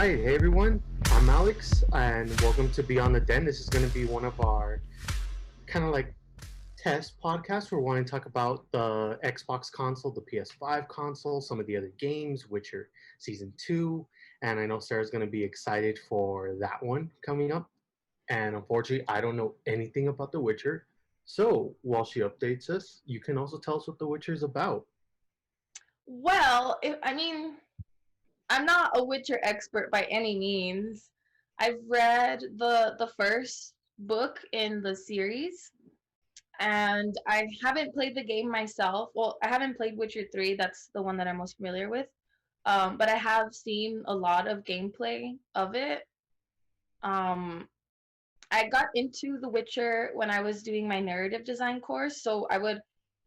right, hey everyone, I'm Alex, and welcome to Beyond the Den. This is going to be one of our kind of like test podcasts where we're going to talk about the Xbox console, the PS5 console, some of the other games, Witcher Season 2, and I know Sarah's going to be excited for that one coming up. And unfortunately, I don't know anything about The Witcher, so while she updates us, you can also tell us what The Witcher is about. Well, I'm not a Witcher expert by any means. I've read the first book in the series, and I haven't played the game myself. Well, I haven't played Witcher 3. That's the one that I'm most familiar with. But I have seen a lot of gameplay of it. Um, I got into The Witcher when I was doing my narrative design course, so I would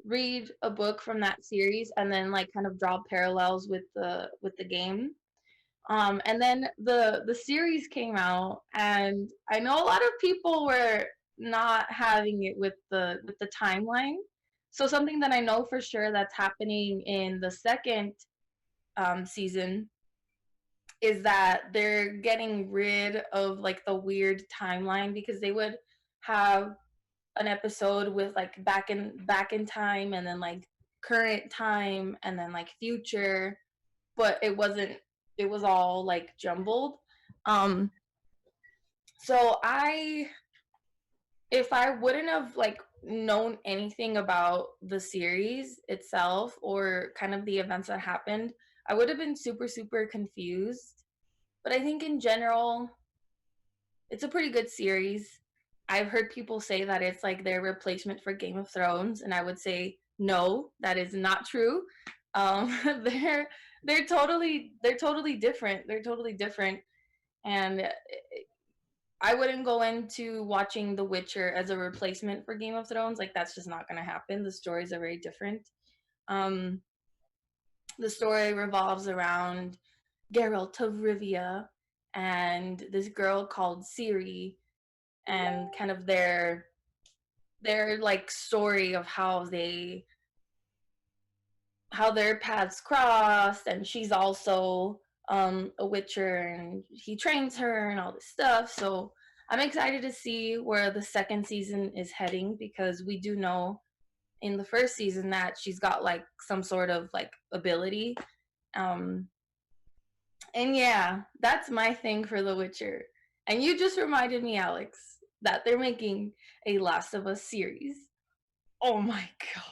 read a book from that series and then like kind of draw parallels with the game. And then the series came out, and I know a lot of people were not having it with the timeline. So something that I know for sure that's happening in the second season is that they're getting rid of like the weird timeline, because they would have an episode with like back in time, and then like current time, and then like future, but it was all like jumbled. um so I if I wouldn't have like known anything about the series itself or kind of the events that happened, I would have been super confused. But I think in general it's a pretty good series. I've heard people say that it's like their replacement for Game of Thrones, and I would say no, that is not true. Um, they're totally different. They're totally different, and I wouldn't go into watching The Witcher as a replacement for Game of Thrones. Like that's just not gonna happen. The stories are very different. Um, the story revolves around Geralt of Rivia and this girl called Ciri, and kind of their like story of how their paths crossed, and she's also a witcher, and he trains her and all this stuff. So I'm excited to see where the second season is heading, because we do know in the first season that she's got like some sort of like ability. um and yeah, that's my thing for The Witcher. And you just reminded me, Alex, that they're making a Last of Us series. Oh my god.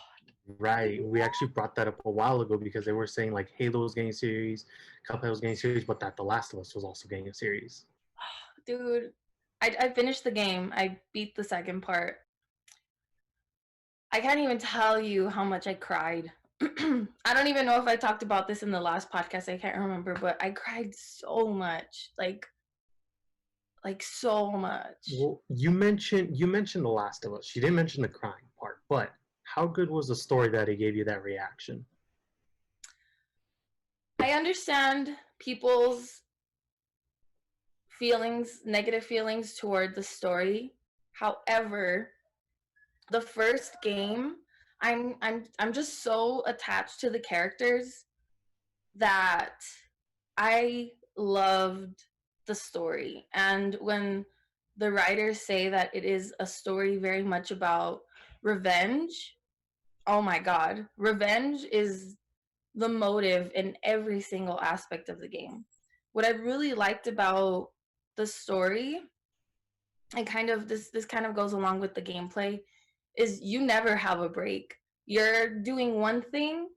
Right. We actually brought that up a while ago because they were saying like Halo was getting a series, Cuphead was getting a series, but that The Last of Us was also getting a series. Dude, I finished the game. I beat the second part. I can't even tell you how much I cried. I don't even know if I talked about this in the last podcast. I can't remember, but I cried so much. Like so much. Well, you mentioned The Last of Us. You didn't mention the crying part, but how good was the story that it gave you that reaction? I understand people's feelings, negative feelings toward the story. However, the first game, I'm just so attached to the characters that I loved the story. And when the writers say that it is a story very much about revenge, oh my god, revenge is the motive in every single aspect of the game. What I really liked about the story, and kind of this kind of goes along with the gameplay, is you never have a break. You're doing one thing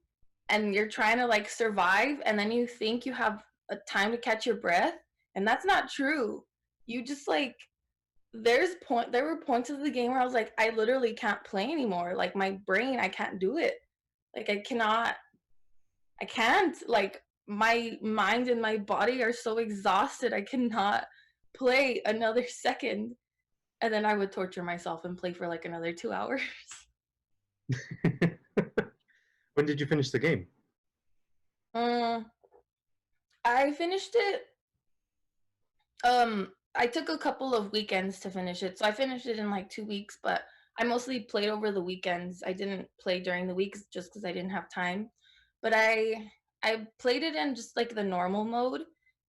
and you're trying to like survive, and then you think you have a time to catch your breath, and that's not true. You just like, there were points of the game where I was like, I literally can't play anymore. Like my brain, I can't do it. Like I can't. Like my mind and my body are so exhausted. I cannot play another second. And then I would torture myself and play for like another 2 hours. When did you finish the game? um, I finished it. I took a couple of weekends to finish it, so I finished it in like 2 weeks. But I mostly played over the weekends. I didn't play during the weeks just because I didn't have time. But I played it in just like the normal mode,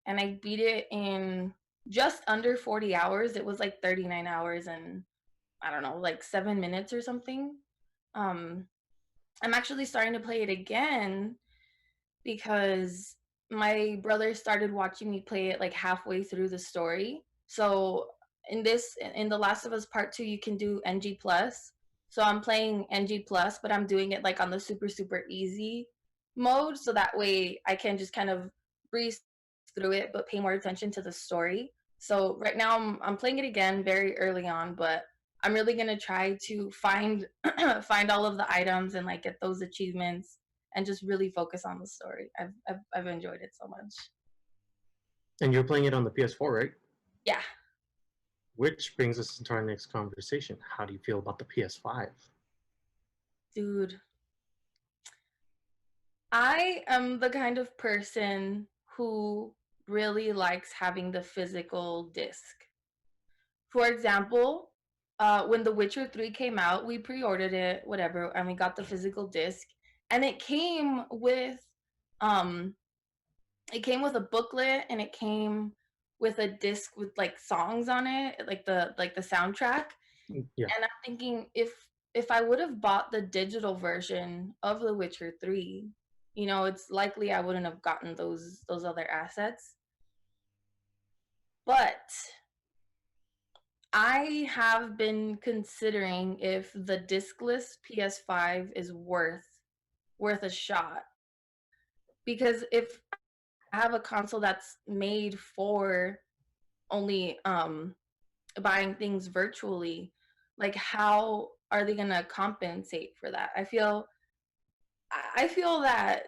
and I beat it in just under 40 hours. It was like 39 hours and I don't know, like 7 minutes or something. Um, I'm actually starting to play it again because my brother started watching me play it like halfway through the story. So in The Last of Us Part 2, you can do NG plus. So I'm playing NG plus, but I'm doing it like on the super super easy mode, so that way I can just kind of breeze through it but pay more attention to the story. So right now I'm playing it again very early on, but I'm really going to try to find find all of the items and like get those achievements and just really focus on the story. I've enjoyed it so much. And you're playing it on the PS4, right? Yeah, Which brings us into our next conversation. How do you feel about the PS5? dude. I am the kind of person who really likes having the physical disc. For example, when The Witcher 3 came out, we pre-ordered it, whatever, and we got the physical disc, and um it came with a booklet and it came with a disc with like songs on it, like the soundtrack. Yeah, And I'm thinking if I would have bought the digital version of The Witcher 3, it's likely I wouldn't have gotten those other assets. But I have been considering if the discless PS5 is worth a shot, because if I have a console that's made for only buying things virtually, like how are they going to compensate for that? I feel that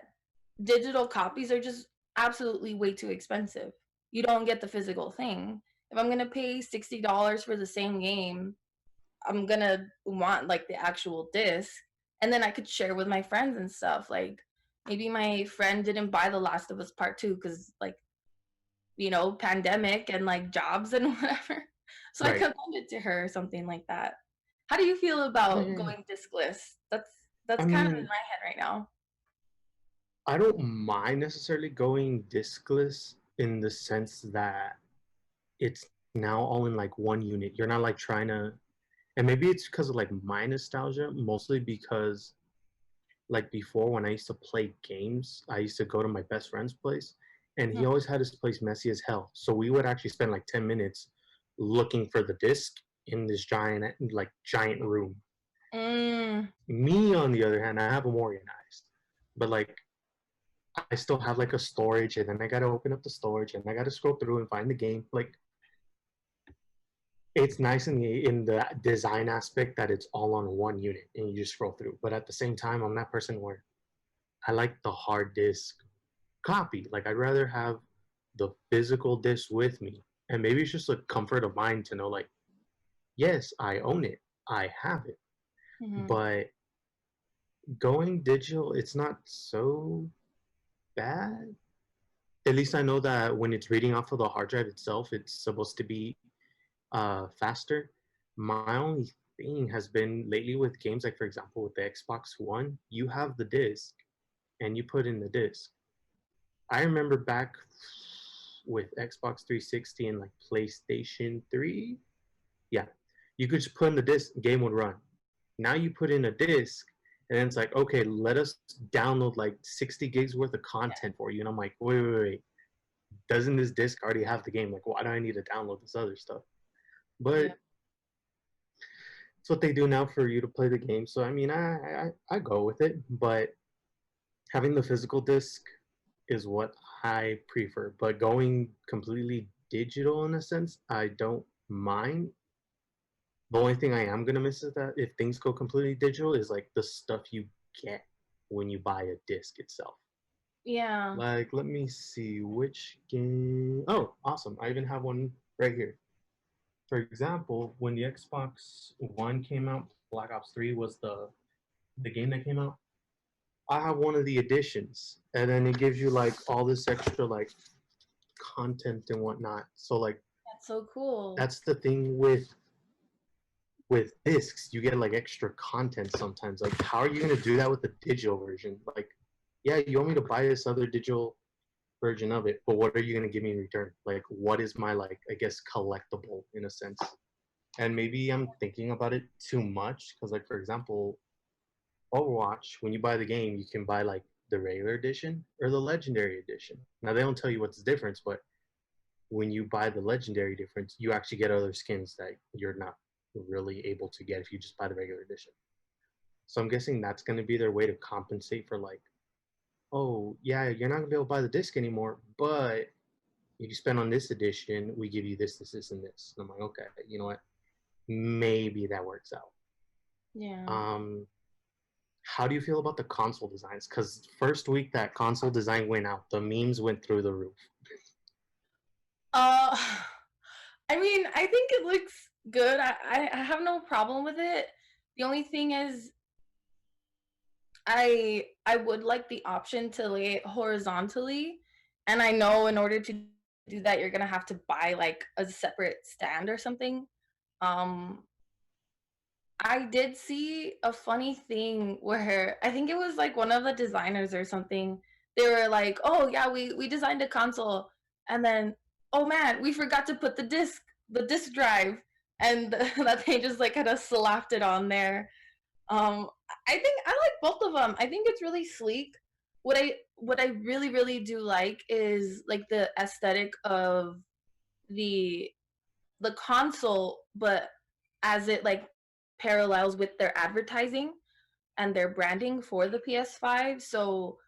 digital copies are just absolutely way too expensive. You don't get the physical thing. If I'm going to pay $60 for the same game, I'm going to want like the actual disc, and then I could share with my friends and stuff. Like maybe my friend didn't buy The Last of Us Part 2 cuz like pandemic and like jobs and whatever. So I right. could lend it to her or something like that. How do you feel about Yeah. going discless? I That's kind of in mean, my head right now. I don't mind necessarily going discless in the sense that it's now all in like one unit. You're not like trying to, and maybe it's because of like my nostalgia, mostly because like before when I used to play games, I used to go to my best friend's place and he always had his place messy as hell. So we would actually spend like 10 minutes looking for the disc in this giant room. Mm, Me, on the other hand, I have them organized, but like I still have like a storage, and then I gotta open up the storage, and I gotta scroll through and find the game. Like it's nice in the design aspect that it's all on one unit and you just scroll through. But at the same time, I'm that person where I like the hard disk copy. Like I'd rather have the physical disc with me, and maybe it's just a comfort of mind to know, like, yes, I own it, I have it. mhm. But going digital, it's not so bad. At least I know that when it's reading off of the hard drive itself, it's supposed to be faster. My only thing has been lately with games, like for example with the Xbox One, you have the disc and you put in the disc. I remember back with Xbox 360 and like PlayStation 3, yeah, you could just put in the disc, game would run. Now you put in a disc, and then it's like, okay, let us download like 60 gigs worth of content for you. And I'm like, wait. Doesn't this disc already have the game? Like, why do I need to download this other stuff? But Yeah. it's what they do now for you to play the game. So I mean, I go with it, but having the physical disc is what I prefer. But going completely digital in a sense, I don't mind. The only thing I am gonna miss is that if things go completely digital, is like the stuff you get when you buy a disc itself. Yeah. Like, let me see which game. Oh, awesome! I even have one right here. For example, when the Xbox One came out, Black Ops 3 was the game that came out. I have one of the editions, and then it gives you like all this extra like content and whatnot. So like That's so cool. that's the thing with discs, you get like extra content sometimes. Like, how are you gonna do that with the digital version? Like, yeah, you want me to buy this other digital version of it, but what are you going to give me in return? Like, what is my, like, I guess, collectible in a sense? And maybe I'm thinking about it too much because, like, for example, Overwatch, when you buy the game, you can buy like the regular edition or the legendary edition. Now they don't tell you what's the difference, but when you buy the legendary difference, you actually get other skins that you're not really able to get if you just buy the regular edition. So I'm guessing that's going to be their way to compensate for, like, oh yeah, you're not gonna be able to buy the disc anymore, but if you spend on this edition, we give you this, and this. And I'm like, okay, you know what? Maybe that works out. Yeah. Um, how do you feel about the console designs? Because first week that console design went out, the memes went through the roof. Uh, I mean, I think it looks good. I have no problem with it. The only thing is, I would like the option to lay it horizontally, and I know in order to do that, you're gonna have to buy like a separate stand or something. Um, I did see a funny thing where I think it was like one of the designers or something. They were like, "Oh yeah, we designed a console, and then oh man, we forgot to put the disc drive," and that they just like kind of slapped it on there. I think I like both of them. I think it's really sleek. What I really do like is like the aesthetic of the the console, but as it like parallels with their advertising and their branding for the PS5. So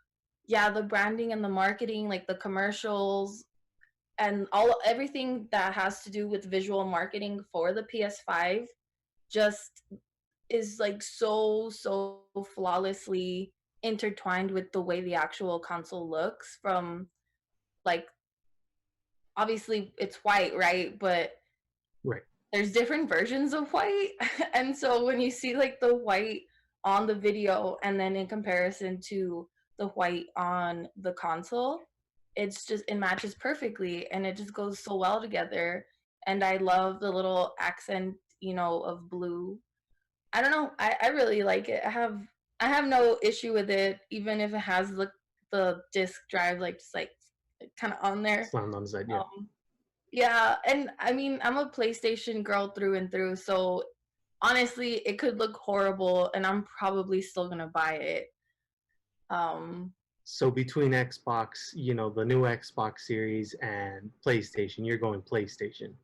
yeah, the branding and the marketing, like the commercials and everything that has to do with visual marketing for the PS5 just is like so flawlessly intertwined with the way the actual console looks from like obviously it's white, right? But Right. there's different versions of white. And so when you see like the white on the video and then in comparison to the white on the console, it's just it matches perfectly and it just goes so well together. And I love the little accent, of blue. I don't know. I really like it. I have no issue with it, even if it has the disk drive like just like kind of on there. Slammed on the side, yeah. Yeah, and I mean, I'm a PlayStation girl through and through, so honestly, it could look horrible and I'm probably still gonna buy it. Um, So between Xbox, the new Xbox Series and PlayStation, you're going PlayStation.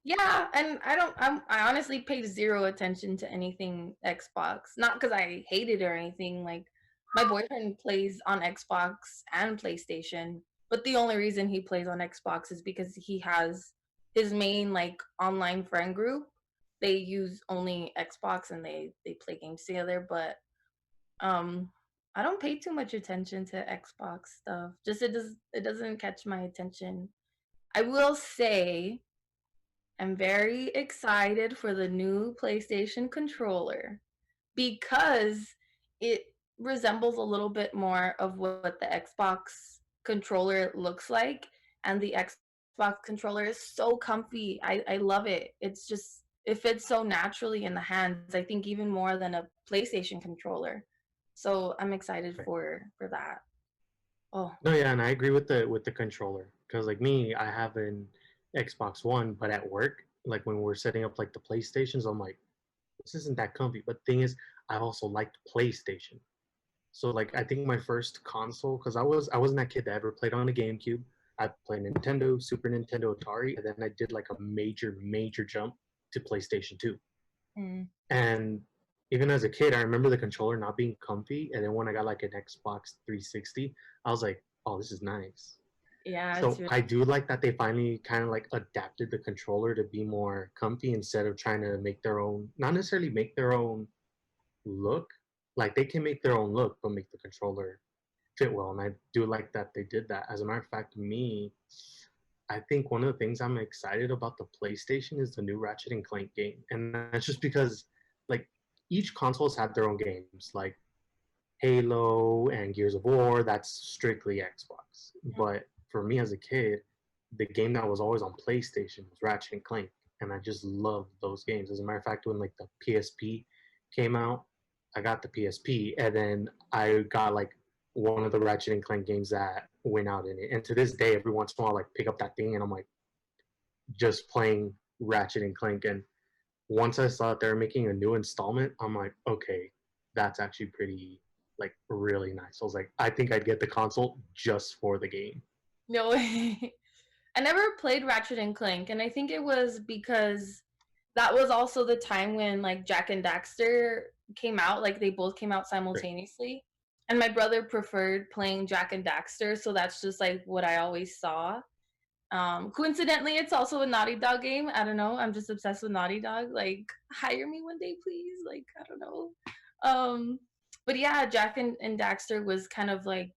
yeah, and I honestly paid zero attention to anything Xbox. Not because I hate it or anything. Like my boyfriend plays on Xbox and PlayStation, but the only reason he plays on Xbox is because he has his main like online friend group. They use only Xbox and they play games together, but um I don't pay too much attention to Xbox stuff. Just it doesn't catch my attention. I will say I'm very excited for the new PlayStation controller because it resembles a little bit more of what the Xbox controller looks like. And the Xbox controller is so comfy. I love it. It fits so naturally in the hands. I think even more than a PlayStation controller. So I'm excited Right. for that. Oh, No, yeah, and I agree with the controller because, like me, I have an Xbox One, but at work, like when we're setting up like the PlayStations, I'm like, this isn't that comfy. But the thing is, I also liked PlayStation. So like I think my first console, because I wasn't that kid that ever played on a GameCube. I played Nintendo, Super Nintendo, Atari, and then I did like a major jump to PlayStation 2. mm, And even as a kid, I remember the controller not being comfy. And then when I got like an Xbox 360, I was like, oh, this is nice. yeah, it's So really I do like that they finally kind of like adapted the controller to be more comfy instead of trying to make their own, not necessarily make their own look. Like they can make their own look, but make the controller fit well. And I do like that they did that. As a matter of fact, me, I think one of the things I'm excited about the PlayStation is the new Ratchet and Clank game. And that's just because like each console's had their own games, like Halo and Gears of War, that's strictly Xbox. But for me as a kid, the game that was always on PlayStation was Ratchet and Clank. And I just loved those games. As a matter of fact, when like the PSP came out, I got the PSP and then I got like one of the Ratchet and Clank games that went out in it. And to this day, every once in a while, I like pick up that thing and I'm like just playing Ratchet and Clank. And once I saw that they're making a new installment, I'm like, okay, that's actually pretty like really nice. I was like, I think I'd get the console just for the game. No way. I never played Ratchet and Clank, and I think it was because that was also the time when like Jak and Daxter came out. Like they both came out Right. simultaneously, and my brother preferred playing Jak and Daxter, so that's just like what I always saw. Coincidentally, it's also a Naughty Dog game. I don't know. I'm just obsessed with Naughty Dog. Like, hire me one day, please. Like, I don't know. Um, but yeah, Jak and Daxter was kind of like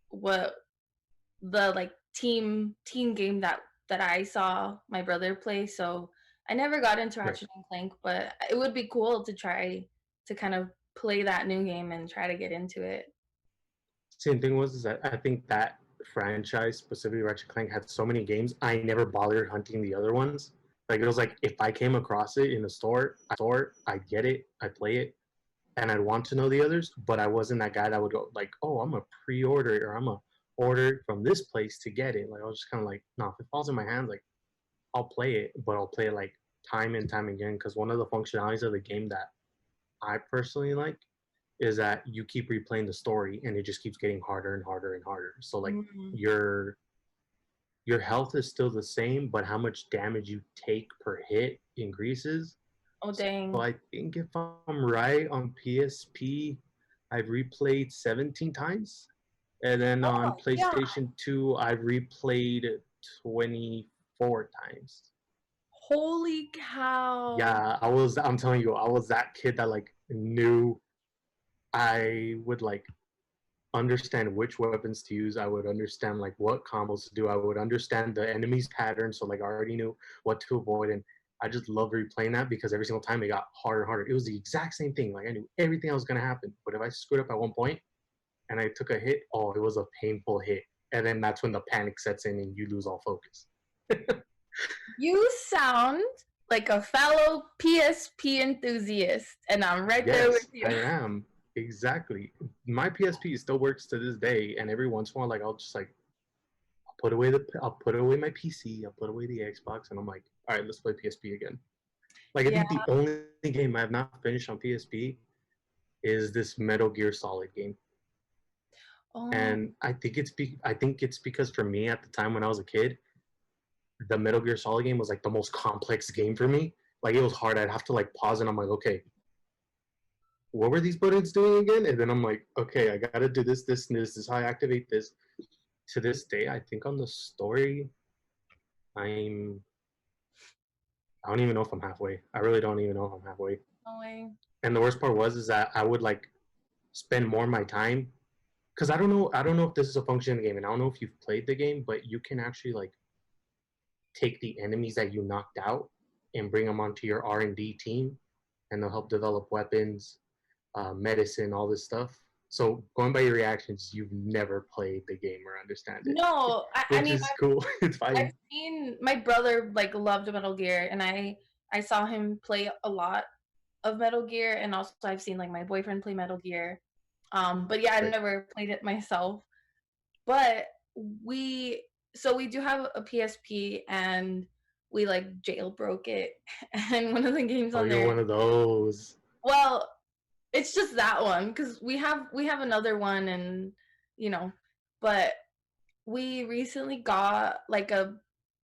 what the like team game that I saw my brother play. So I never got into Right. Ratchet and Clank, but it would be cool to try to kind of play that new game and try to get into it. Same thing was is that I think that franchise, specifically Ratchet Clank, had so many games. I never bothered hunting the other ones. Like it was like if I came across it in a store, I get it, I play it, and I'd want to know the others. But I wasn't that guy that would go like, oh, I'm a pre-order it or I'm a order it from this place to get it. Like I was just kind of like, no, if it falls in my hands, like I'll play it, but I'll play it like time and time again because one of the functionalities of the game that I personally like is that you keep replaying the story and it just keeps getting harder and harder and harder. So like Mm. your your health is still the same, but how much damage you take per hit increases. Oh So dang. I think if I'm right on PSP, I've replayed 17 times. And then on Oh yeah. PlayStation 2, I've replayed 24 times. Holy cow. Yeah, I'm telling you, I was that kid that like knew I would like understand which weapons to use. I would understand like what combos to do. I would understand the enemy's pattern, so like I already knew what to avoid. And I just love replaying that because every single time it got harder and harder. It was the exact same thing. Like I knew everything that was gonna happen. But if I screwed up at one point and I took a hit, oh, it was a painful hit. And then that's when the panic sets in and you lose all focus. You sound like a fellow PSP enthusiast, and I'm right there with Yes, you. I am. Exactly. My PSP still works to this day, and every once in a while, like I'll just like I'll put away my PC, I'll put away the Xbox, and I'm like, all right, let's play PSP again. Like I Yeah. think the only game I have not finished on PSP is this Metal Gear Solid game, Oh, and I think it's because for me at the time when I was a kid, the Metal Gear Solid game was like the most complex game for me. Like it was hard. I'd have to like pause, and I'm like, okay, what were these buttons doing again? And then I'm like, okay, I gotta do this, this, and this. This is how I activate this. To this day, I think on the story, I'm I don't even know if I'm halfway. I really don't even know if I'm halfway. no way. And the worst part was is that I would like spend more of my time because I don't know if this is a function in the game, and I don't know if you've played the game, but you can actually like take the enemies that you knocked out and bring them onto your R&D team, and they'll help develop weapons, medicine, all this stuff. So going by your reactions, you've never played the game or understand it, No, I which mean is cool. It's I've fine. seen my brother like loved Metal Gear, and I saw him play a lot of Metal Gear, and also I've seen like my boyfriend play Metal Gear. But yeah, I've Right. never played it myself. But we we do have a PSP, and we like jailbroke it, and one of the games Oh, on you're there. one of those. Well, it's just that one because we have another one, and you know, but we recently got like a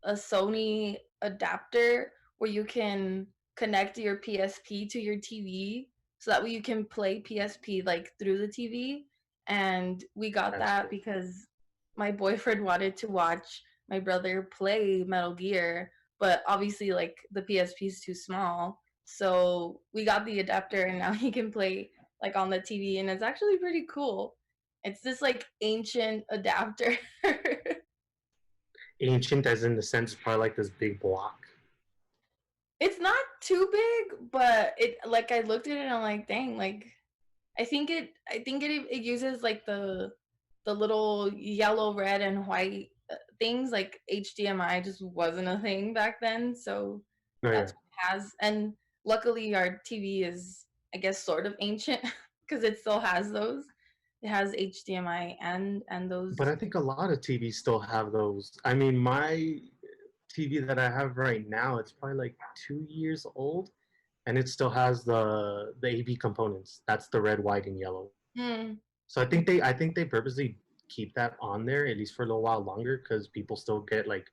Sony adapter where you can connect your PSP to your TV so that way you can play PSP like through the TV. And we got That's that cool. because my boyfriend wanted to watch my brother play Metal Gear, but obviously like the PSP is too small. So we got the adapter and now he can play like on the TV, and it's actually pretty cool. It's this like ancient adapter. Ancient, as in the sense, probably like this big block. It's not too big, but it like I looked at it and I'm like, dang, like I think it uses like the little yellow, red, and white things. Like HDMI just wasn't a thing back then, so Oh yeah, that's what it has. And luckily, our TV is, I guess, sort of ancient because it still has those. It has HDMI and But those. I think a lot of TVs still have those. I mean, my TV that I have right now, it's probably like 2 years old, and it still has the AV components. That's the red, white, and yellow. Mm, So I think they purposely keep that on there at least for a little while longer because people still get like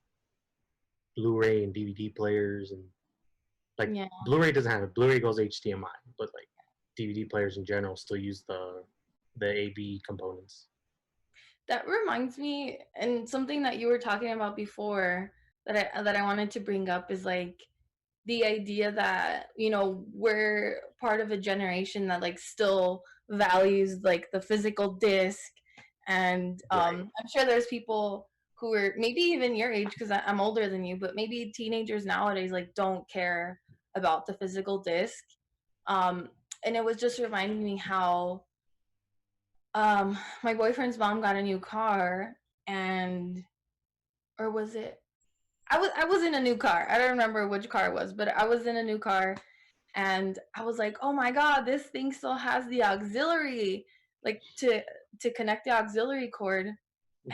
Blu-ray and DVD players and like yeah. Blu-ray doesn't have it. Blu-ray goes HDMI, but like DVD players in general still use the AV components. That reminds me, and something that you were talking about before that I wanted to bring up is like the idea that we're part of a generation that like still values like the physical disc, and Right. I'm sure there's people who are maybe even your age because I'm older than you, but maybe teenagers nowadays like don't care about the physical disc. Um, and it was just reminding me how my boyfriend's mom got a new car, and or was it I was in a new car. I don't remember which car it was, but I was in a new car, and I was like, "Oh my god, this thing still has the auxiliary, like to connect the auxiliary cord." And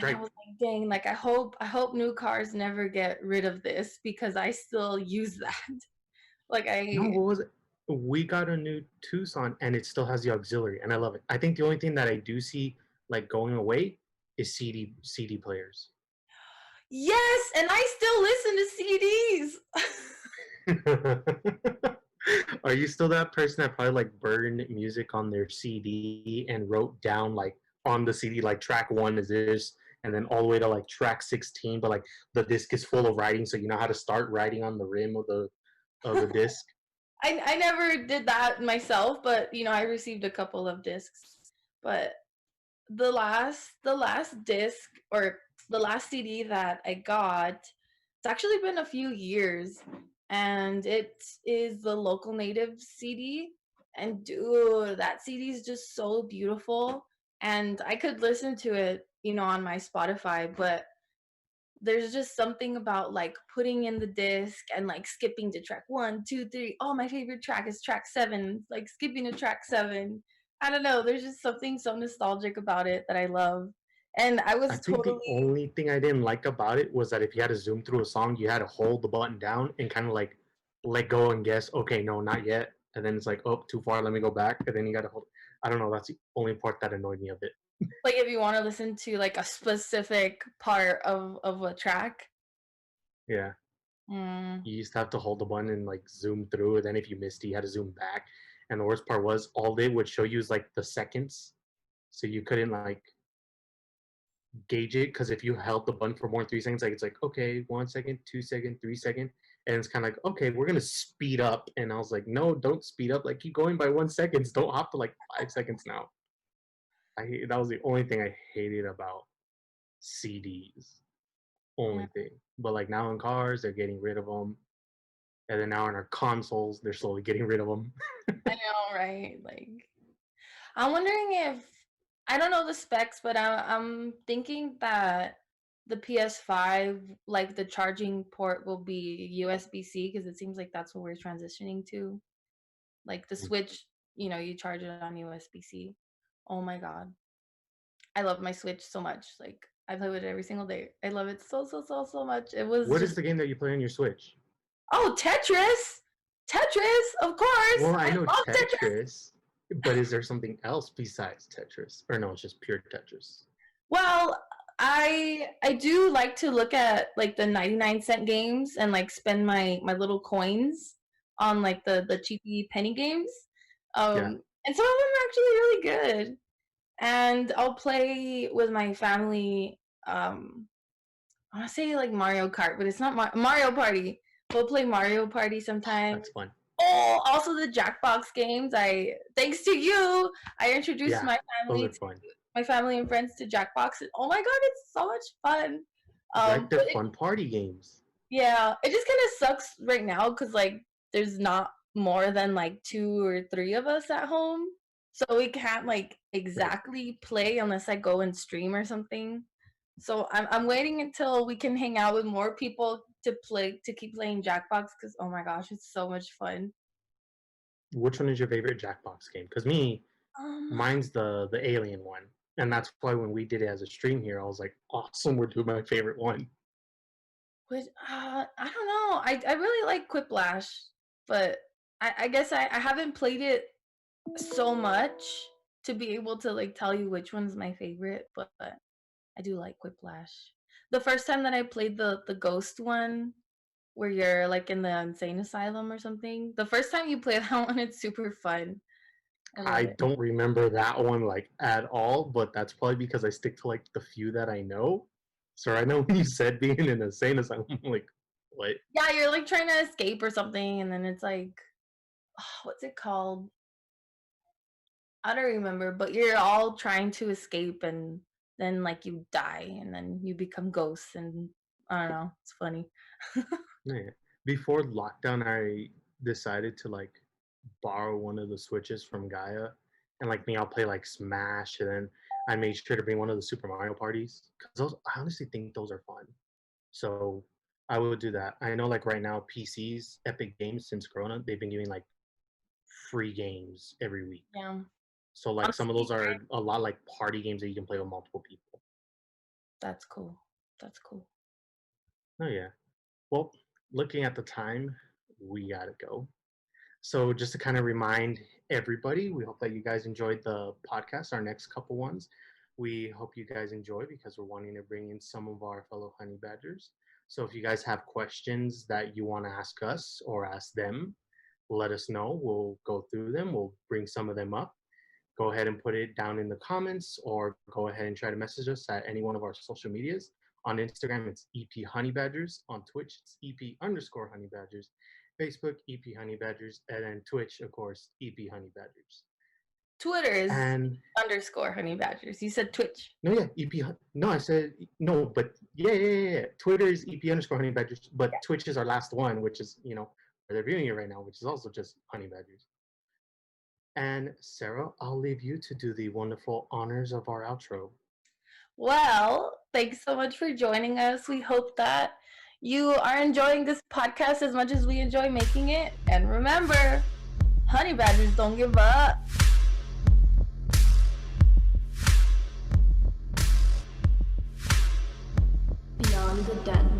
I Right. was like, "Dang, like I hope new cars never get rid of this because I still use that." Like No, I what was it? We got a new Tucson and it still has the auxiliary and I love it. I think the only thing that I do see like going away is CD players. Yes, and I still listen to CDs. Are you still that person that probably like burned music on their CD and wrote down like on the CD like track one is this and then all the way to like track 16, but like the disc is full of writing, so you know how to start writing on the rim of the disc? I never did that myself, but I received a couple of discs. But the last disc or the last CD that I got, it's actually been a few years, and it is the Local Native CD. And dude, that CD is just so beautiful, and I could listen to it, on my Spotify, but there's just something about like putting in the disc and like skipping to track one, two, three. Oh, my favorite track is track seven. Like skipping to track seven. I don't know. There's just something so nostalgic about it that I love. And I I was think the totally, only thing I didn't like about it was that if you had to zoom through a song, you had to hold the button down and kind of like let go and guess, okay, no, not yet. And then it's like, oh, too far, let me go back. And then you got to hold. I don't know. That's the only part that annoyed me a bit. like, if you want to listen to like a specific part of a track. Yeah. Mm, You used to have to hold the button and like zoom through. And then if you missed it, you had to zoom back. And the worst part was all they would show you is like the seconds. So you couldn't like gauge it because if you held the button for more than 3 seconds, like it's like okay, 1 second, 2 second, 3 second, and it's kind of like okay, we're gonna speed up, and I was like, no, don't speed up, like keep going by 1 seconds, don't hop to like 5 seconds now. That was the only thing I hated about CDs, yeah, only thing. But like now in cars, they're getting rid of them, and then now in our consoles, they're slowly getting rid of them. I know, right? Like, I'm wondering if I don't know the specs, but I'm thinking that the PS5, like the charging port, will be USB-C because it seems like that's what we're transitioning to. Like the Switch, you charge it on USB-C. Oh my god, I love my Switch so much. Like I play with it every single day. I love it so so so so much. It was What is just the game that you play on your Switch? Tetris, Tetris, of course. Well, I I know love Tetris. Tetris, but is there something else besides Tetris, or no, it's just pure Tetris? Well, I do like to look at like the 99-cent games and like spend my little coins on like the cheapy penny games. Yeah. And some of them are actually really good. And I'll play with my family. I want to say like Mario Kart, but it's not Mario Party. We'll play Mario Party sometimes. That's fun. Oh, also the Jackbox games. Thanks to you, I introduced Yeah, those are fun. my family and friends to Jackbox. And oh my god, it's so much fun. Right, they're But fun party games. yeah, it just kind of sucks right now because like there's not more than like two or three of us at home, so we can't like Right. exactly play unless I go and stream or something. So I'm waiting until we can hang out with more people to keep playing Jackbox because oh my gosh, it's so much fun. Which one is your favorite Jackbox game? Because me, Um, mine's the Alien one. And that's why when we did it as a stream here, I was like, awesome, we're doing my favorite one. Which I don't know. I really like Quiplash, but I guess I haven't played it so much to be able to like tell you which one's my favorite, but I do like Quiplash. The first time that I played the ghost one where you're like in the insane asylum or something. The first time you play that one, it's super fun. I love I it. don't remember that one like at all, but that's probably because I stick to like the few that I know. So I know when you said being in an insane asylum, I'm like, what? Yeah, you're like trying to escape or something, and then it's like, what's it called? I don't remember, but you're all trying to escape, and then like you die, and then you become ghosts, and I don't know. It's funny. Yeah. Before lockdown, I decided to like borrow one of the Switches from Gaia, and like me, I'll play like Smash, and then I made sure to bring one of the Super Mario parties because those I honestly think those are fun. So I would do that. I know like right now PCs, Epic Games since Corona, they've been giving like free games every week. Yeah. So On like some of Steam, those are a lot like party games that you can play with multiple people. that's cool. That's cool. Oh yeah. Well, looking at the time, we gotta go. So just to kind of remind everybody, we hope that you guys enjoyed the podcast, our next couple ones. We hope you guys enjoy because we're wanting to bring in some of our fellow honey badgers. So if you guys have questions that you want to ask us or ask them, let us know. We'll go through them. We'll bring some of them up. Go ahead and put it down in the comments or go ahead and try to message us at any one of our social medias. On Instagram, it's EP Honey Badgers. On Twitch, it's EP Honey Badgers. Facebook, EP Honey Badgers. And then Twitch, of course, EP Honey Badgers. Twitter is And underscore honey badgers. You said Twitch. no, yeah, EP. No, I said no, but yeah. Twitter is EP Honey Badgers, but Yeah. Twitch is our last one, which is, where they're viewing it right now, which is also just Honey Badgers. And Sarah, I'll leave you to do the wonderful honors of our outro. Well, thanks so much for joining us. We hope that you are enjoying this podcast as much as we enjoy making it. And remember, honey badgers don't give up. Beyond the Den.